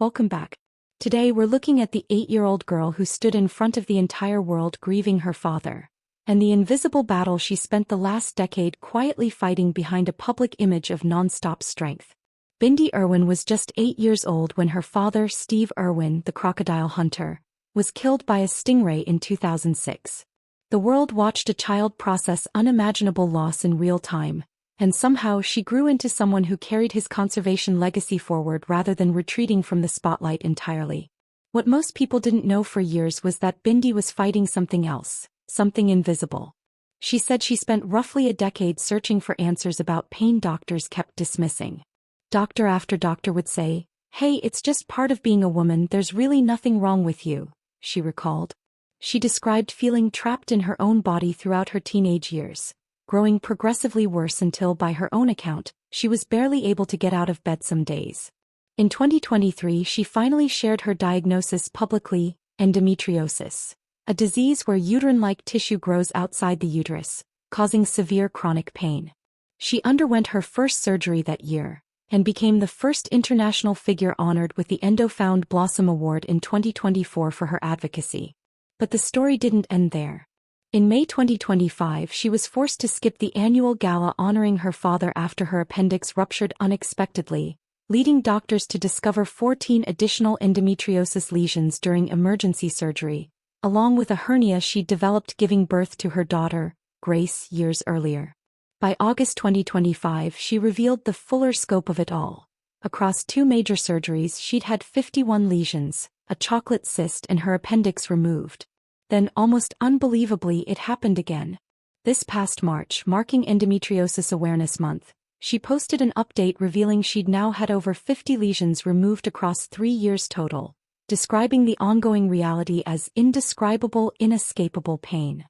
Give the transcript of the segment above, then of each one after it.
Welcome back. Today we're looking at the 8-year-old girl who stood in front of the entire world grieving her father, and the invisible battle she spent the last decade quietly fighting behind a public image of non-stop strength. Bindi Irwin was just 8 years old when her father, Steve Irwin, the crocodile hunter, was killed by a stingray in 2006. The world watched a child process unimaginable loss in real time, and somehow she grew into someone who carried his conservation legacy forward rather than retreating from the spotlight entirely. What most people didn't know for years was that Bindi was fighting something else, something invisible. She said she spent roughly a decade searching for answers about pain doctors kept dismissing. Doctor after doctor would say, "Hey, it's just part of being a woman, there's really nothing wrong with you," she recalled. She described feeling trapped in her own body throughout her teenage years, growing progressively worse until, by her own account, she was barely able to get out of bed some days. In 2023, she finally shared her diagnosis publicly: endometriosis, a disease where uterine-like tissue grows outside the uterus, causing severe chronic pain. She underwent her first surgery that year, and became the first international figure honored with the Endofound Blossom Award in 2024 for her advocacy. But the story didn't end there. In May 2025, she was forced to skip the annual gala honoring her father after her appendix ruptured unexpectedly, leading doctors to discover 14 additional endometriosis lesions during emergency surgery, along with a hernia she'd developed giving birth to her daughter, Grace, years earlier. By August 2025, she revealed the fuller scope of it all. Across 2 major surgeries, she'd had 51 lesions, a chocolate cyst, and her appendix removed. Then, almost unbelievably, it happened again. This past March, marking Endometriosis Awareness Month, she posted an update revealing she'd now had over 50 lesions removed across 3 years total, describing the ongoing reality as indescribable, inescapable pain.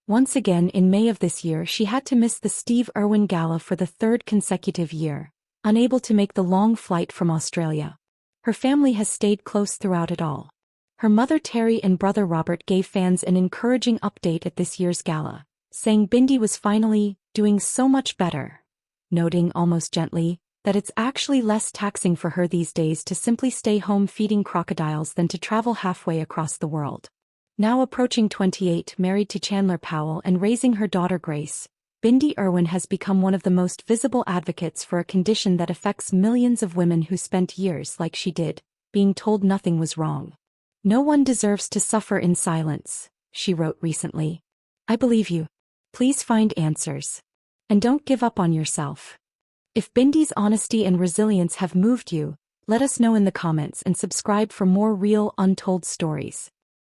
Once again in May of this year, she had to miss the Steve Irwin Gala for the 3rd consecutive year, unable to make the long flight from Australia. Her family has stayed close throughout it all. Her mother Terry and brother Robert gave fans an encouraging update at this year's gala, saying Bindi was finally doing so much better, noting almost gently that it's actually less taxing for her these days to simply stay home feeding crocodiles than to travel halfway across the world. Now approaching 28, married to Chandler Powell and raising her daughter Grace, Bindi Irwin has become one of the most visible advocates for a condition that affects millions of women who spent years, like she did, being told nothing was wrong. "No one deserves to suffer in silence," she wrote recently. "I believe you. Please find answers. And don't give up on yourself." If Bindi's honesty and resilience have moved you, let us know in the comments and subscribe for more real, untold stories.